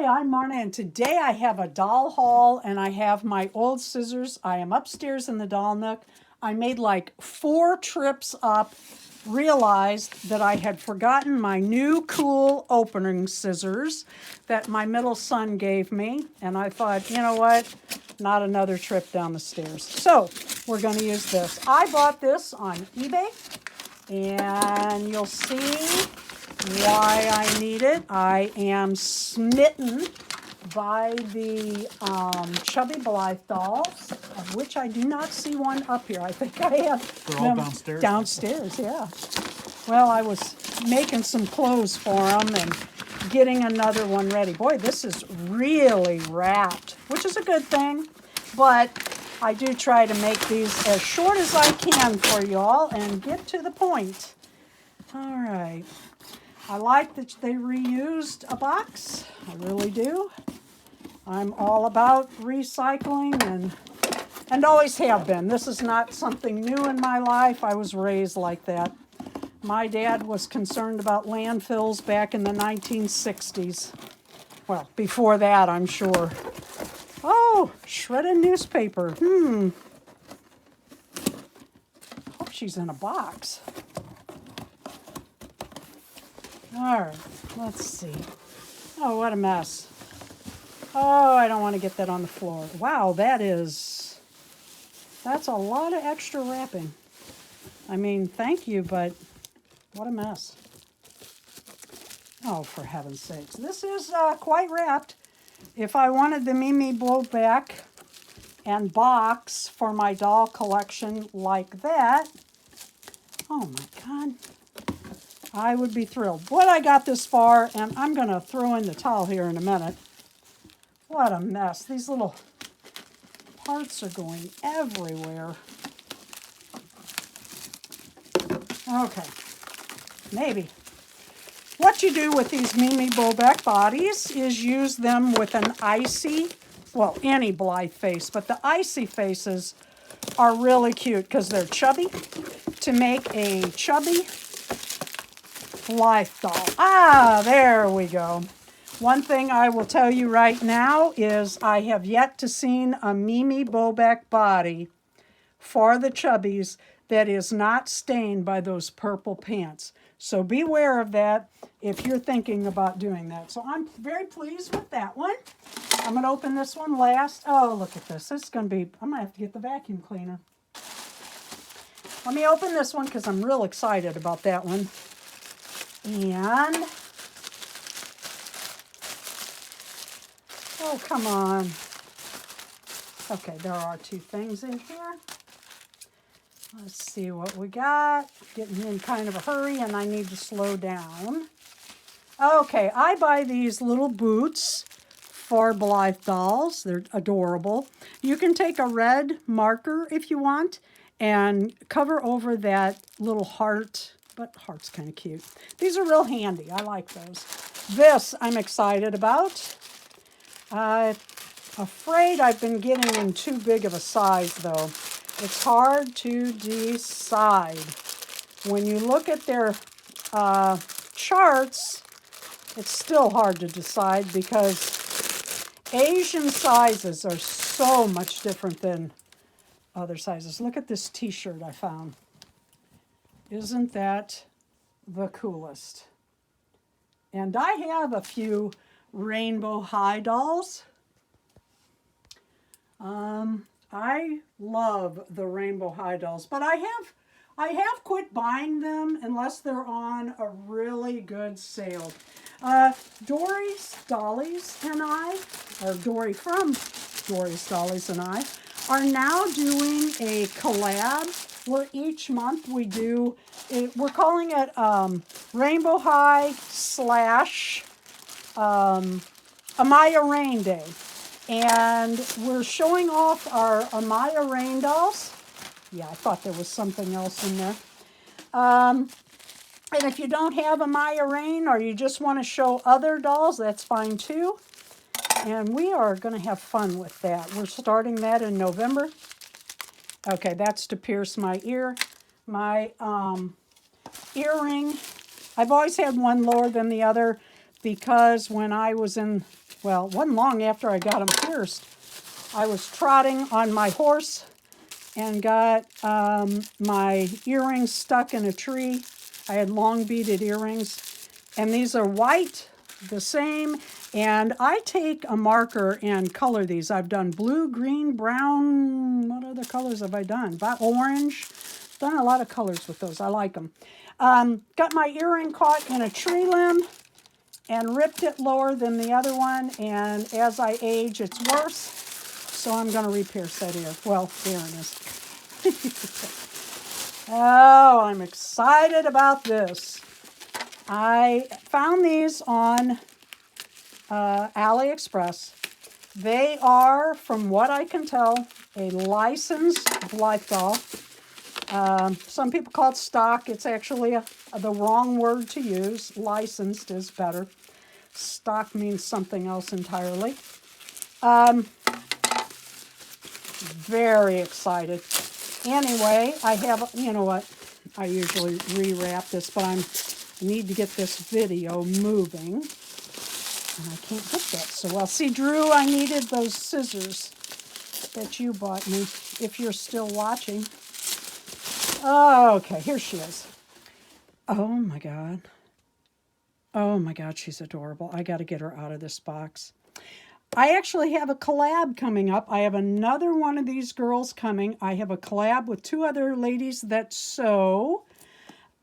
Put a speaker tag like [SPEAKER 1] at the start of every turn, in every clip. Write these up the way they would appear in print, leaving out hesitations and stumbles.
[SPEAKER 1] Hi, I'm Marna, and today I have a doll haul, and I have my old scissors. I am upstairs in the doll nook. I made like 4 trips up, realized that I had forgotten my new cool opening scissors that my middle son gave me, and I thought, you know what, not another trip down the stairs. So we're going to use this. I bought this on eBay, and you'll see why I need it. I am smitten by the Chubby Blythe dolls, of which I do not see one up here. I think I have
[SPEAKER 2] They're all downstairs.
[SPEAKER 1] Downstairs, yeah. Well, I was making some clothes for them and getting another one ready. Boy, this is really wrapped, which is a good thing, but I do try to make these as short as I can for y'all and get to the point. All right. I like that they reused a box. I really do. I'm all about recycling and always have been. This is not something new in my life. I was raised like that. My dad was concerned about landfills back in the 1960s. Well, before that, I'm sure. Oh, shredded newspaper. Hope she's in a box. All right, let's see. Oh, what a mess. Oh, I don't want to get that on the floor. Wow, that's a lot of extra wrapping. I mean, thank you, but what a mess. Oh, for heaven's sakes. This is quite wrapped. If I wanted the Mimi Bobeck and box for my doll collection like that, oh my God, I would be thrilled. But I got this far, and I'm going to throw in the towel here in a minute. What a mess. These little parts are going everywhere. Okay, maybe. What you do with these Mimi Bobeck bodies is use them with an icy, well, any Blythe face, but the icy faces are really cute because they're chubby. To make a chubby Blythe doll. Ah, there we go. One thing I will tell you right now is I have yet to seen a Mimi Bobeck body for the chubbies that is not stained by those purple pants. So beware of that if you're thinking about doing that. So I'm very pleased with that one. I'm going to open this one last. Oh, look at this. This is going to be, I'm going to have to get the vacuum cleaner. Let me open this one because I'm real excited about that one. And, oh, come on. Okay, there are 2 things in here. Let's see what we got. Getting in kind of a hurry, and I need to slow down. Okay, I buy these little boots for Blythe dolls. They're adorable. You can take a red marker if you want and cover over that little heart. But heart's kind of cute. These are real handy. I like those. This I'm excited about. I'm afraid I've been getting in too big of a size, though. It's hard to decide. When you look at their charts, it's still hard to decide because Asian sizes are so much different than other sizes. Look at this t-shirt I found. Isn't that the coolest? And I have a few Rainbow High dolls. I love the Rainbow High dolls, but I have quit buying them unless they're on a really good sale. Dory's Dollies and I, or Dory from Dory's Dollies and I, are now doing a collab where each month we do, we're calling it Rainbow High / Amaya Rain Day. And we're showing off our Amaya Rain dolls. Yeah, I thought there was something else in there. And if you don't have Amaya Rain or you just want to show other dolls, that's fine too. And we are going to have fun with that. We're starting that in November. Okay, that's to pierce my ear. My earring, I've always had one lower than the other because when I was in, well, it wasn't long after I got them pierced, I was trotting on my horse and got my earrings stuck in a tree. I had long beaded earrings, and these are white, the same, and I take a marker and color these. I've done blue, green, brown, what other colors have I done? Orange. Done a lot of colors with those. I like them. Got my earring caught in a tree limb and ripped it lower than the other one, and as I age, it's worse, so I'm going to re-pierce that ear. Well, there it is. Oh, I'm excited about this. I found these on AliExpress. They are, from what I can tell, a licensed Blythe doll. Some people call it stock. It's actually the wrong word to use. Licensed is better. Stock means something else entirely. Very excited. Anyway, I have, you know what, I usually rewrap this, but I need to get this video moving. And I can't get that so well. See, Drew, I needed those scissors that you bought me, if you're still watching. Okay, here she is. Oh my God. Oh my God, she's adorable. I got to get her out of this box. I actually have a collab coming up. I have another one of these girls coming. I have a collab with two other ladies that sew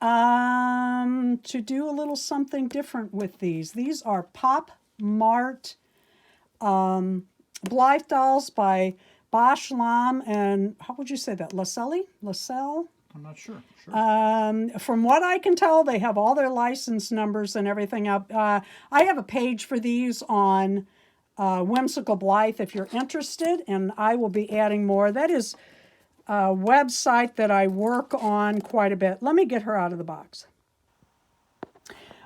[SPEAKER 1] to do a little something different with these. These are PopMart Blythe dolls by Bosch Lam and, how would you say that, Lascelle?
[SPEAKER 2] I'm not sure.
[SPEAKER 1] From what I can tell, they have all their license numbers and everything up. I have a page for these on Whimsical Blythe if you're interested, and I will be adding more. That is a website that I work on quite a bit. Let me get her out of the box.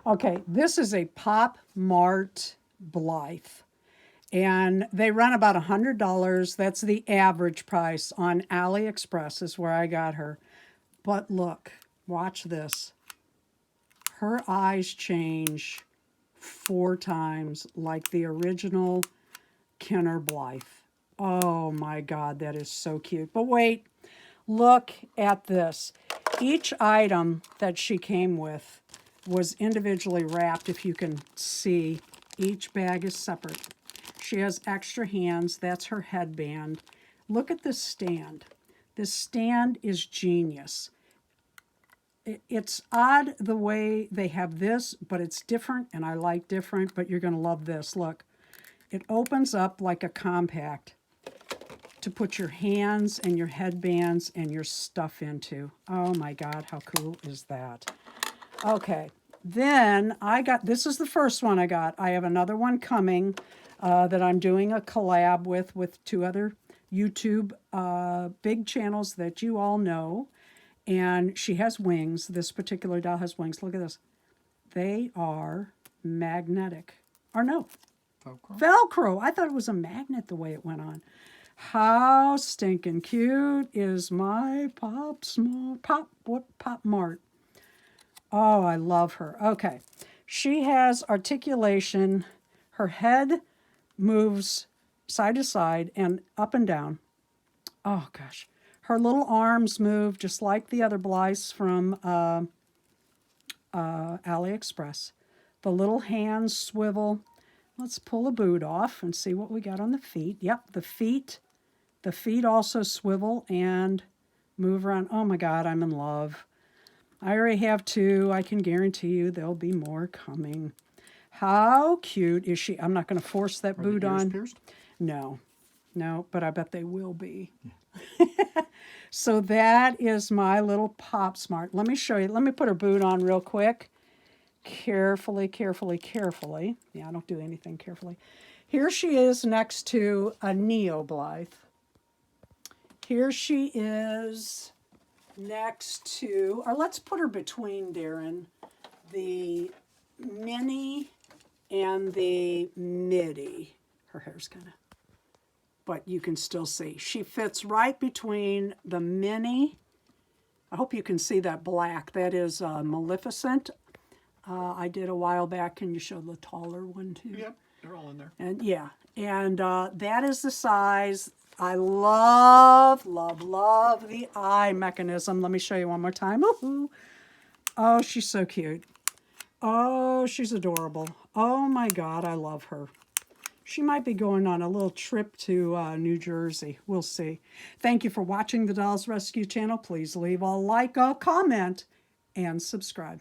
[SPEAKER 1] Okay, this is a PopMart Blythe, and they run about $100. That's the average price on AliExpress is where I got her. But look, watch this. Her eyes change 4 times like the original Kenner Blythe. Oh my God, that is so cute. But wait, look at this. Each item that she came with was individually wrapped, if you can see. Each bag is separate. She has extra hands. That's her headband. Look at this stand. This stand is genius. It's odd the way they have this, but it's different, and I like different, but you're going to love this. Look, it opens up like a compact to put your hands and your headbands and your stuff into. Oh my God, how cool is that? Okay, then I got, this is the first one I got. I have another one coming that I'm doing a collab with 2 other YouTube big channels that you all know. And she has wings. This particular doll has wings. Look at this. They are magnetic. Or no.
[SPEAKER 2] Velcro.
[SPEAKER 1] Velcro. I thought it was a magnet the way it went on. How stinking cute is my PopMart. Oh, I love her. Okay. She has articulation. Her head moves side to side and up and down. Oh, gosh. Her little arms move just like the other Blythes from AliExpress. The little hands swivel. Let's pull a boot off and see what we got on the feet. Yep, the feet also swivel and move around. Oh my God, I'm in love. I already have 2. I can guarantee you there'll be more coming. How cute is she? I'm not going to force that boot on.
[SPEAKER 2] Pierced?
[SPEAKER 1] No, but I bet they will be. Yeah. So that is my little PopSmart. Let me show you. Let me put her boot on real quick. Carefully. Yeah, I don't do anything carefully. Here she is next to a Neo Blythe. Here she is next to, or let's put her between, Darren, the Mini and the Midi. Her hair's kind of, but you can still see. She fits right between the Mini. I hope you can see that black. That is Maleficent. I did a while back. Can you show the taller one too?
[SPEAKER 2] Yep, they're all in there.
[SPEAKER 1] And yeah, and that is the size. I love, love, love the eye mechanism. Let me show you one more time. Ooh. Oh, she's so cute. Oh, she's adorable. Oh my God, I love her. She might be going on a little trip to New Jersey. We'll see. Thank you for watching the Dolls Rescue channel. Please leave a like, a comment, and subscribe.